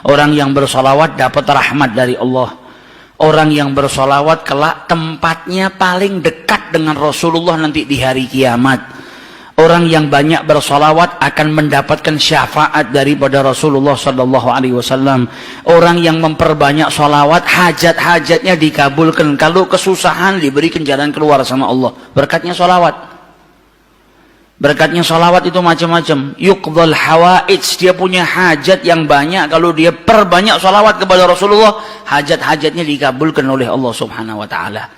Orang yang bersolawat dapat rahmat dari Allah. Orang yang bersolawat kelak tempatnya paling dekat dengan Rasulullah nanti di hari kiamat. Orang yang banyak bersolawat akan mendapatkan syafaat daripada Rasulullah Sallallahu Alaihi Wasallam. Orang yang memperbanyak solawat, hajat-hajatnya dikabulkan. Kalau kesusahan diberikan jalan keluar sama Allah. Berkatnya solawat. Berkatnya solawat itu macam-macam. Yuqdhal hawaij, dia punya hajat yang banyak. Kalau dia perbanyak solawat kepada Rasulullah, hajat-hajatnya dikabulkan oleh Allah Subhanahu Wa Taala.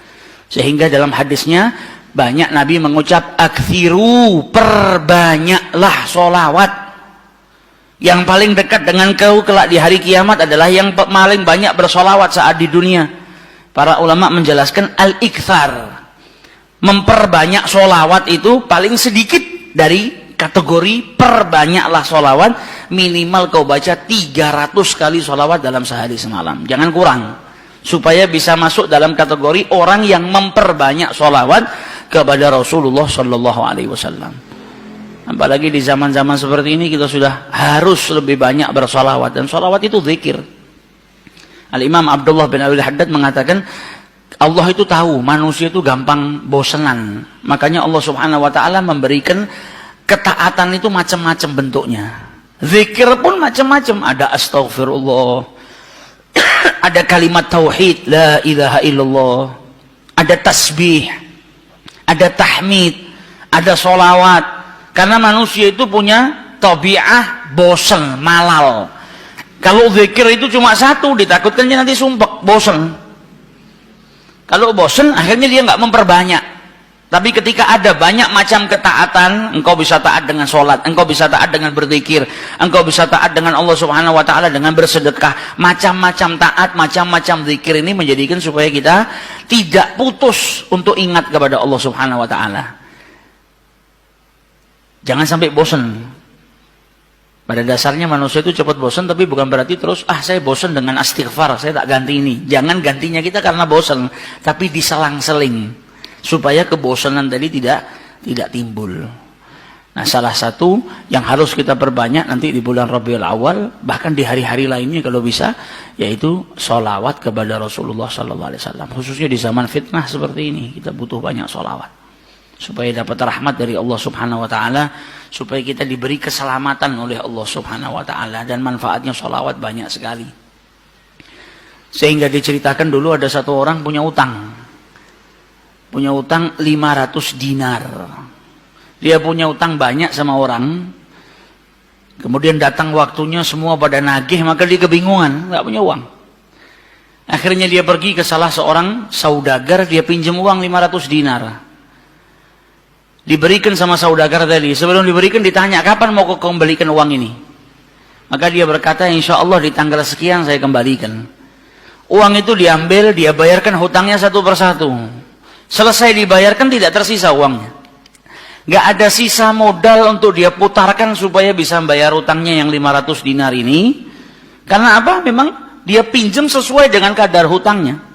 Sehingga dalam hadisnya banyak Nabi mengucap aktsiru, perbanyaklah solawat. Yang paling dekat dengan kau kelak di hari kiamat adalah yang paling banyak bersolawat saat di dunia. Para ulama menjelaskan al-iktsar, memperbanyak solawat itu paling sedikit dari kategori perbanyaklah solawat. Minimal kau baca 300 kali solawat dalam sehari semalam, jangan kurang, supaya bisa masuk dalam kategori orang yang memperbanyak solawat kepada Rasulullah Sallallahu Alaihi Wasallam. Apalagi di zaman-zaman seperti ini kita sudah harus lebih banyak bersolawat, dan solawat itu zikir. Al-Imam Abdullah bin Abi Haddad mengatakan Allah itu tahu manusia itu gampang bosenan, makanya Allah Subhanahu Wa Taala memberikan ketaatan itu macam-macam bentuknya. Zikir pun macam-macam, ada astaghfirullah, ada kalimat tauhid la ilaha illallah, ada tasbih, ada tahmid, ada solawat. Karena manusia itu punya tabiah bosen, malal. Kalau zikir itu cuma satu, ditakutkan dia nanti sumpek, bosen. Kalau bosen, akhirnya dia nggak memperbanyak. Tapi ketika ada banyak macam ketaatan, engkau bisa taat dengan sholat, engkau bisa taat dengan berzikir, engkau bisa taat dengan Allah Subhanahu Wa Taala dengan bersedekah. Macam-macam taat, macam-macam zikir ini menjadikan supaya kita tidak putus untuk ingat kepada Allah Subhanahu Wa Taala. Jangan sampai bosan. Pada dasarnya manusia itu cepat bosan, tapi bukan berarti terus saya bosan dengan istighfar, saya tak ganti ini. Jangan gantinya kita karena bosan, tapi diselang-seling supaya kebosanan tadi tidak timbul. Nah, salah satu yang harus kita perbanyak nanti di bulan Rabiul Awal, bahkan di hari-hari lainnya kalau bisa, yaitu sholawat kepada Rasulullah Sallallahu Alaihi Wasallam. Khususnya di zaman fitnah seperti ini, kita butuh banyak sholawat supaya dapat rahmat dari Allah Subhanahu Wa Taala, supaya kita diberi keselamatan oleh Allah Subhanahu Wa Taala, dan manfaatnya sholawat banyak sekali. Sehingga diceritakan dulu ada satu orang punya utang 500 dinar. Dia punya utang banyak sama orang, kemudian datang waktunya semua pada nagih, maka dia kebingungan, nggak punya uang. Akhirnya dia pergi ke salah seorang saudagar, dia pinjam uang 500 dinar. Diberikan sama saudagar tadi. Sebelum diberikan ditanya, kapan mau kau kembalikan uang ini? Maka dia berkata, insya Allah di tanggal sekian saya kembalikan. Uang itu diambil, dia bayarkan hutangnya satu persatu. Selesai dibayarkan tidak tersisa uangnya. Gak ada sisa modal untuk dia putarkan supaya bisa membayar hutangnya yang 500 dinar ini. Karena apa? Memang dia pinjam sesuai dengan kadar hutangnya.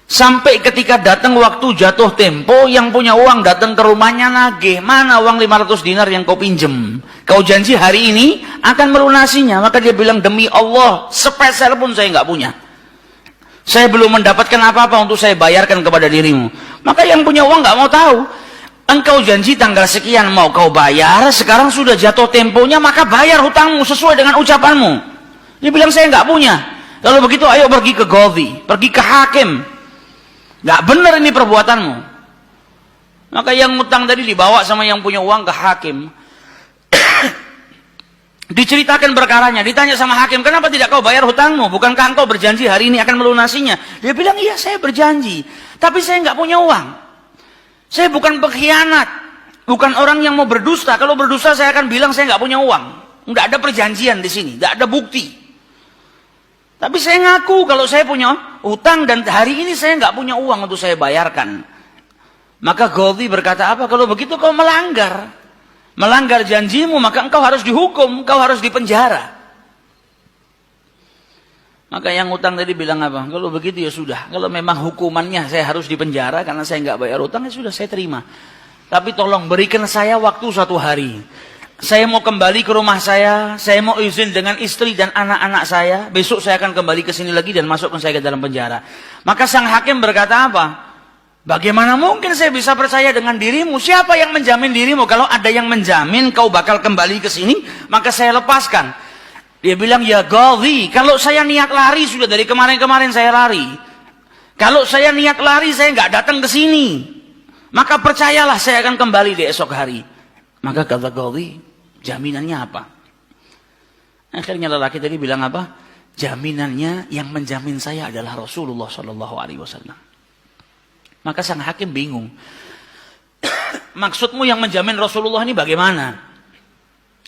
Sampai ketika datang waktu jatuh tempo, yang punya uang datang ke rumahnya nagih, mana uang 500 dinar yang kau pinjam? Kau janji hari ini akan melunasinya. Maka dia bilang, demi Allah, sepeser pun saya nggak punya. Saya belum mendapatkan apa-apa untuk saya bayarkan kepada dirimu. Maka yang punya uang nggak mau tahu. Engkau janji tanggal sekian mau kau bayar, sekarang sudah jatuh temponya, maka bayar hutangmu sesuai dengan ucapanmu. Dia bilang, saya nggak punya. Kalau begitu ayo pergi ke Qadhi, pergi ke hakim. Nggak benar ini perbuatanmu. Maka yang utang tadi dibawa sama yang punya uang ke hakim. Diceritakan perkaranya, ditanya sama hakim, kenapa tidak kau bayar hutangmu? Bukankah engkau berjanji hari ini akan melunasinya? Dia bilang, iya saya berjanji, tapi saya nggak punya uang. Saya bukan pengkhianat, bukan orang yang mau berdusta. Kalau berdusta saya akan bilang saya nggak punya uang. Nggak ada perjanjian di sini, nggak ada bukti. Tapi saya ngaku kalau saya punya utang dan hari ini saya nggak punya uang untuk saya bayarkan. Maka Qadhi berkata, apa? Kalau begitu kau melanggar janjimu, maka engkau harus dihukum, engkau harus dipenjara. Maka yang utang tadi bilang apa? Kalau begitu ya sudah. Kalau memang hukumannya saya harus dipenjara karena saya nggak bayar utang, ya sudah saya terima. Tapi tolong berikan saya waktu 1 hari. saya mau kembali ke rumah saya mau izin dengan istri dan anak-anak saya, besok saya akan kembali ke sini lagi dan masukkan saya ke dalam penjara. Maka sang hakim berkata apa? Bagaimana mungkin saya bisa percaya dengan dirimu? Siapa yang menjamin dirimu? Kalau ada yang menjamin kau bakal kembali ke sini, maka saya lepaskan. Dia bilang, ya Ghadhi, kalau saya niat lari sudah dari kemarin-kemarin saya lari. Kalau saya niat lari saya nggak datang ke sini, maka percayalah saya akan kembali di esok hari. Maka kata Ghadhi, jaminannya apa? Akhirnya lelaki tadi bilang apa? Jaminannya yang menjamin saya adalah Rasulullah Shallallahu Alaihi Wasallam. Maka sang hakim bingung. Maksudmu yang menjamin Rasulullah ini bagaimana?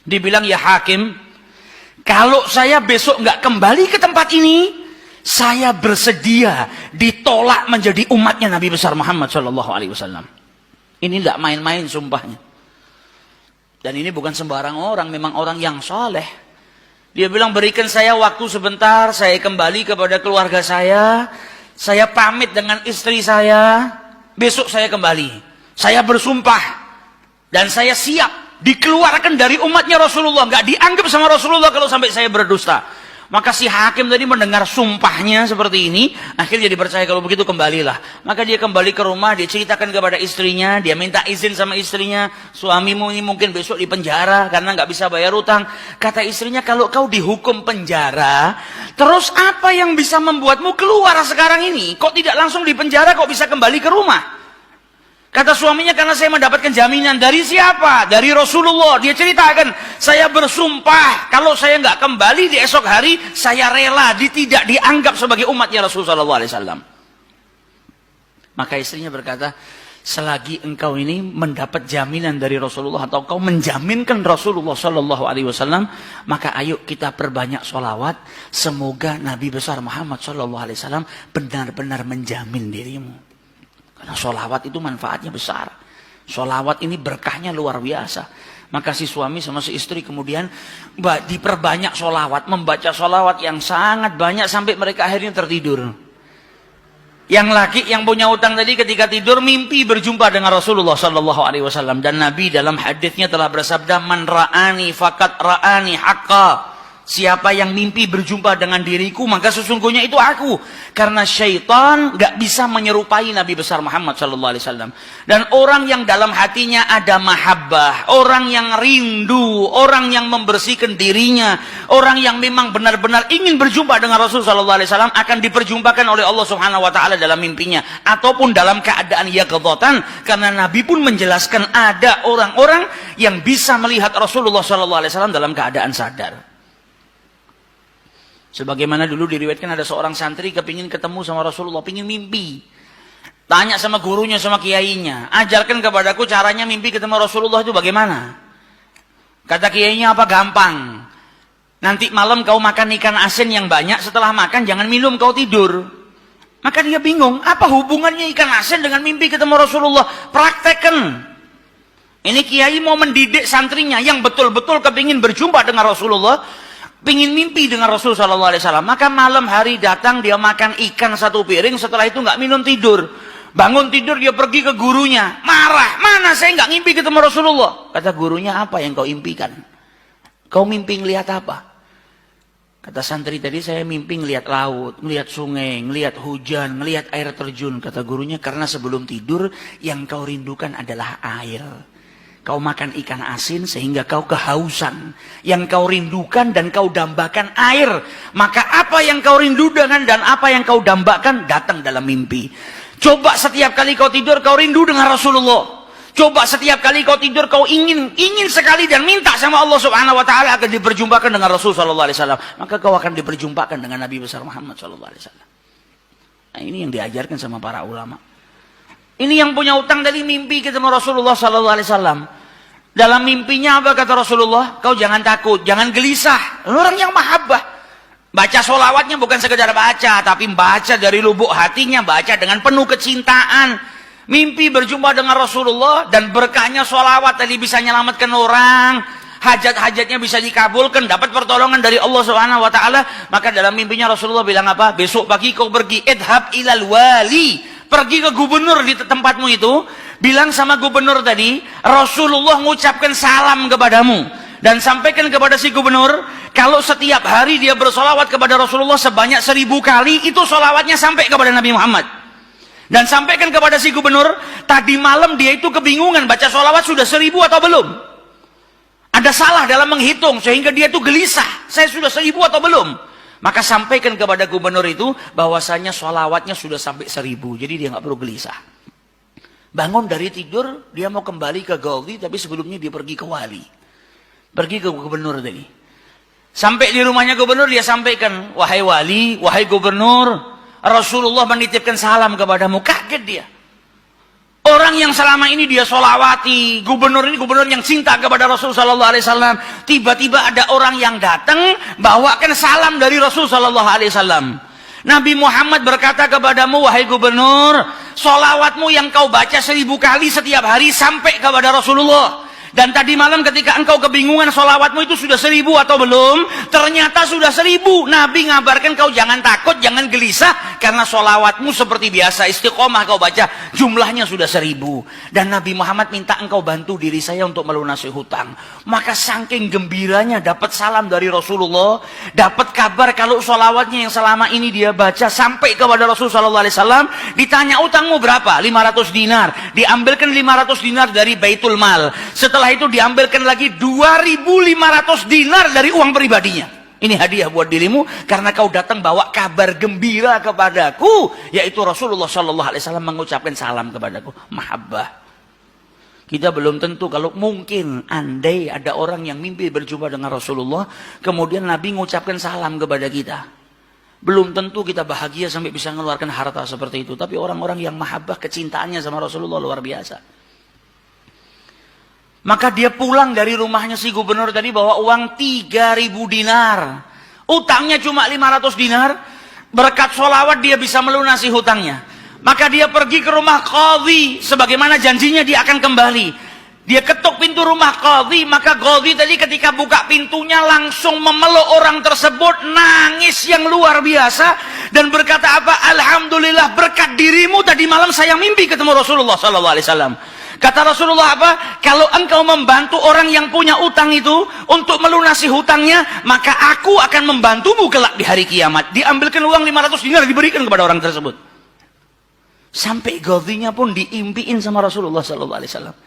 Dibilang, ya hakim, kalau saya besok nggak kembali ke tempat ini, saya bersedia ditolak menjadi umatnya Nabi besar Muhammad Shallallahu Alaihi Wasallam. Ini tidak main-main sumpahnya. Dan ini bukan sembarang orang, memang orang yang soleh. Dia bilang, berikan saya waktu sebentar, saya kembali kepada keluarga saya pamit dengan istri saya, besok saya kembali. Saya bersumpah, dan saya siap dikeluarkan dari umatnya Rasulullah, nggak dianggap sama Rasulullah kalau sampai saya berdusta. Maka si hakim tadi mendengar sumpahnya seperti ini, akhirnya dipercaya kalau begitu kembalilah. Maka dia kembali ke rumah, dia ceritakan kepada istrinya, dia minta izin sama istrinya, suamimu ini mungkin besok di penjara karena nggak bisa bayar utang. Kata istrinya, kalau kau dihukum penjara, terus apa yang bisa membuatmu keluar sekarang ini? Kok tidak langsung di penjara, kok bisa kembali ke rumah? Kata suaminya, karena saya mendapatkan jaminan. Dari siapa? Dari Rasulullah. Dia ceritakan, saya bersumpah kalau saya nggak kembali di esok hari, saya rela tidak dianggap sebagai umatnya Rasulullah SAW. Maka istrinya berkata, selagi engkau ini mendapat jaminan dari Rasulullah atau kau menjaminkan Rasulullah SAW, maka ayo kita perbanyak sholawat. Semoga Nabi besar Muhammad SAW benar-benar menjamin dirimu. Karena sholawat itu manfaatnya besar. Sholawat ini berkahnya luar biasa. Maka si suami sama si istri kemudian diperbanyak sholawat, membaca sholawat yang sangat banyak sampai mereka akhirnya tertidur. Yang laki yang punya utang tadi ketika tidur mimpi berjumpa dengan Rasulullah Sallallahu Alaihi Wasallam, dan Nabi dalam hadisnya telah bersabda, man ra'ani fakat ra'ani haqqa. Siapa yang mimpi berjumpa dengan diriku, maka sesungguhnya itu aku. Karena syaitan gak bisa menyerupai Nabi besar Muhammad SAW. Dan orang yang dalam hatinya ada mahabbah, orang yang rindu, orang yang membersihkan dirinya, orang yang memang benar-benar ingin berjumpa dengan Rasul SAW, akan diperjumpakan oleh Allah Subhanahu Wa Taala dalam mimpinya, ataupun dalam keadaan yaqdzatan. Karena Nabi pun menjelaskan ada orang-orang yang bisa melihat Rasulullah SAW dalam keadaan sadar. Sebagaimana dulu diriwayatkan ada seorang santri kepingin ketemu sama Rasulullah, pingin mimpi. Tanya sama gurunya, sama kiainya, ajarkan kepadaku caranya mimpi ketemu Rasulullah itu bagaimana. Kata kiainya, apa gampang. Nanti malam kau makan ikan asin yang banyak, setelah makan jangan minum, kau tidur. Maka dia bingung, apa hubungannya ikan asin dengan mimpi ketemu Rasulullah? Praktekkan. Ini kiai mau mendidik santrinya yang betul-betul kepingin berjumpa dengan Rasulullah, pingin mimpi dengan Rasul Sallallahu Alaihi Wasallam. Maka malam hari datang, dia makan ikan satu piring, setelah itu nggak minum, tidur. Bangun tidur, dia pergi ke gurunya, marah, mana saya nggak ngimpi ketemu Rasulullah. Kata gurunya, apa yang kau impikan? Kau mimpi ngelihat apa? Kata santri tadi, saya mimpi ngelihat laut, ngelihat sungai, ngelihat hujan, ngelihat air terjun. Kata gurunya, karena sebelum tidur yang kau rindukan adalah air. Kau makan ikan asin sehingga kau kehausan. Yang kau rindukan dan kau dambakan air. Maka apa yang kau rindukan dan apa yang kau dambakan datang dalam mimpi. Coba setiap kali kau tidur kau rindu dengan Rasulullah. Coba setiap kali kau tidur kau ingin sekali dan minta sama Allah Subhanahu Wa Taala akan diperjumpakan dengan Rasul Sallallahu Alaihi Wasallam. Maka kau akan diperjumpakan dengan Nabi besar Muhammad Sallallahu Alaihi Wasallam. Nah, ini yang diajarkan sama para ulama. Ini yang punya utang dari mimpi ketemu Rasulullah Sallallahu Alaihi Wasallam. Dalam mimpinya apa kata Rasulullah? Kau jangan takut, jangan gelisah. Orang yang mahabbah. Baca sholawatnya bukan sekedar baca, tapi baca dari lubuk hatinya, baca dengan penuh kecintaan. Mimpi berjumpa dengan Rasulullah dan berkahnya sholawat tadi bisa menyelamatkan orang. Hajat-hajatnya bisa dikabulkan, dapat pertolongan dari Allah Subhanahu Wa Taala. Maka dalam mimpinya Rasulullah bilang apa? Besok pagi kau pergi, idhab ilal wali. Pergi ke gubernur di tempatmu itu, bilang sama gubernur tadi, Rasulullah mengucapkan salam kepadamu. Dan sampaikan kepada si gubernur, kalau setiap hari dia bersolawat kepada Rasulullah sebanyak 1000 kali, itu solawatnya sampai kepada Nabi Muhammad. Dan sampaikan kepada si gubernur, tadi malam dia itu kebingungan, baca solawat sudah 1000 atau belum. Ada salah dalam menghitung, sehingga dia itu gelisah, saya sudah 1000 atau belum. Maka sampaikan kepada gubernur itu, bahwasanya solawatnya sudah sampai 1000, jadi dia nggak perlu gelisah. Bangun dari tidur, dia mau kembali ke Ghazi, tapi sebelumnya dia pergi ke wali. Pergi ke gubernur tadi. Sampai di rumahnya gubernur, dia sampaikan, wahai wali, wahai gubernur, Rasulullah menitipkan salam kepadamu. Kaget dia. Orang yang selama ini dia solawati, gubernur ini gubernur yang cinta kepada Rasul Sallallahu Alaihi Wasallam. Tiba-tiba ada orang yang datang bawakan salam dari Rasul Sallallahu Alaihi Wasallam. Nabi Muhammad berkata kepadamu, wahai gubernur, solawatmu yang kau baca 1000 kali setiap hari sampai kepada Rasulullah. Dan tadi malam ketika engkau kebingungan solawatmu itu sudah 1000 atau belum, ternyata sudah 1000. Nabi ngabarkan kau jangan takut, jangan gelisah, karena solawatmu seperti biasa, istiqomah kau baca, jumlahnya sudah 1000. Dan Nabi Muhammad minta engkau bantu diri saya untuk melunasi hutang. Maka saking gembiranya dapat salam dari Rasulullah, dapat kabar kalau solawatnya yang selama ini dia baca sampai kepada Rasul Sallallahu Alaihi Wasallam. Ditanya utangmu berapa? 500 dinar. Diambilkan 500 dinar dari Baitul Mal. Setelah itu diambilkan lagi 2.500 dinar dari uang pribadinya. Ini hadiah buat dirimu karena kau datang bawa kabar gembira kepadaku, yaitu Rasulullah Sallallahu Alaihi Wasallam mengucapkan salam kepadaku. Mahabbah. Kita belum tentu, kalau mungkin andai ada orang yang mimpi berjumpa dengan Rasulullah, kemudian Nabi mengucapkan salam kepada kita, belum tentu kita bahagia sampai bisa mengeluarkan harta seperti itu. Tapi orang-orang yang mahabbah, kecintaannya sama Rasulullah luar biasa. Maka dia pulang dari rumahnya si gubernur tadi bawa uang 3.000 dinar. Utangnya cuma 500 dinar. Berkat sholawat dia bisa melunasi hutangnya. Maka dia pergi ke rumah qadhi. Sebagaimana janjinya dia akan kembali. Dia ketuk pintu rumah qadhi. Maka qadhi tadi ketika buka pintunya langsung memeluk orang tersebut. Nangis yang luar biasa. Dan berkata apa? Alhamdulillah berkat dirimu tadi malam saya mimpi ketemu Rasulullah SAW. Kata Rasulullah apa? Kalau engkau membantu orang yang punya utang itu untuk melunasi hutangnya, maka aku akan membantumu kelak di hari kiamat. Diambilkan uang 500 dinar diberikan kepada orang tersebut. Sampai Ghazinya pun diimpiin sama Rasulullah SAW.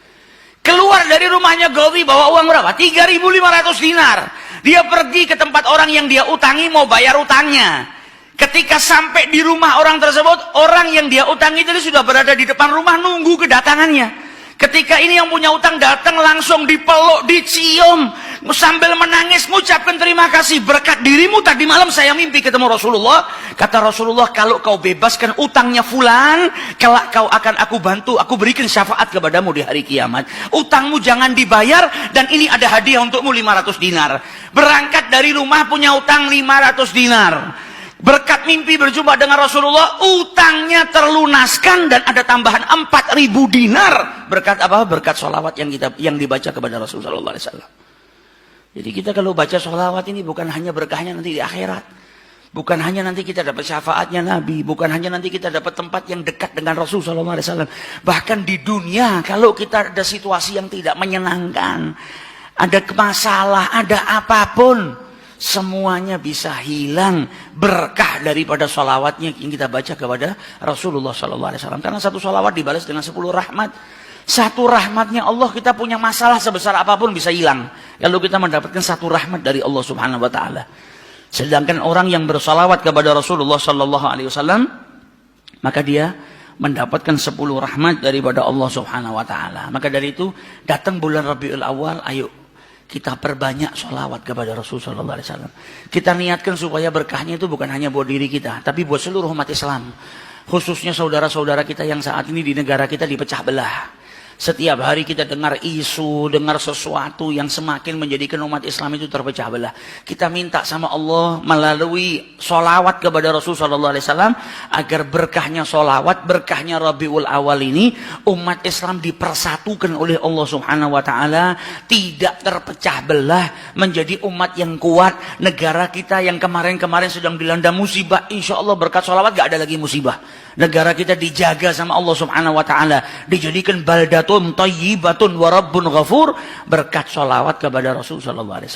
Keluar dari rumahnya Ghazi bawa uang berapa? 3.500 dinar. Dia pergi ke tempat orang yang dia utangi mau bayar utangnya. Ketika sampai di rumah orang tersebut, orang yang dia utangi tadi sudah berada di depan rumah nunggu kedatangannya. Ketika ini yang punya utang datang langsung dipeluk, dicium, sambil menangis mengucapkan terima kasih berkat dirimu tadi malam saya mimpi ketemu Rasulullah. Kata Rasulullah, kalau kau bebaskan utangnya fulan, kelak kau akan aku bantu, aku berikan syafaat kepadamu di hari kiamat. Utangmu jangan dibayar dan ini ada hadiah untukmu 500 dinar. Berangkat dari rumah punya utang 500 dinar. Berkat mimpi berjumpa dengan Rasulullah, utangnya terlunaskan dan ada tambahan 4.000 dinar. Berkat apa? Berkat sholawat yang dibaca kepada Rasulullah SAW. Jadi kita kalau baca sholawat ini bukan hanya berkahnya nanti di akhirat, bukan hanya nanti kita dapat syafaatnya Nabi, bukan hanya nanti kita dapat tempat yang dekat dengan Rasulullah SAW. Bahkan di dunia kalau kita ada situasi yang tidak menyenangkan, ada masalah, ada apapun, semuanya bisa hilang berkah daripada sholawatnya yang kita baca kepada Rasulullah SAW. Karena satu sholawat dibalas dengan 10 rahmat. Satu rahmatnya Allah, kita punya masalah sebesar apapun bisa hilang kalau kita mendapatkan satu rahmat dari Allah Subhanahu Wa Taala. Sedangkan orang yang bersalawat kepada Rasulullah SAW, maka dia mendapatkan 10 rahmat daripada Allah Subhanahu Wa Taala. Maka dari itu datang bulan Rabiul Awal, ayo kita perbanyak sholawat kepada Rasulullah SAW. Kita niatkan supaya berkahnya itu bukan hanya buat diri kita, tapi buat seluruh umat Islam. Khususnya saudara-saudara kita yang saat ini di negara kita dipecah belah. Setiap hari kita dengar isu, dengar sesuatu yang semakin menjadikan umat Islam itu terpecah belah. Kita minta sama Allah melalui sholawat kepada Rasulullah SAW agar berkahnya sholawat, berkahnya Rabiul Awal ini, umat Islam dipersatukan oleh Allah Subhanahu Wa Taala, tidak terpecah belah, menjadi umat yang kuat. Negara kita yang kemarin-kemarin sedang dilanda musibah, insya Allah berkat sholawat gak ada lagi musibah. Negara kita dijaga sama Allah Subhanahu Wa Taala, dijadikan baldatun baldatun thayyibatun wa rabbun ghafur, berkat sholawat kepada Rasul sallallahu alaihi wasallam.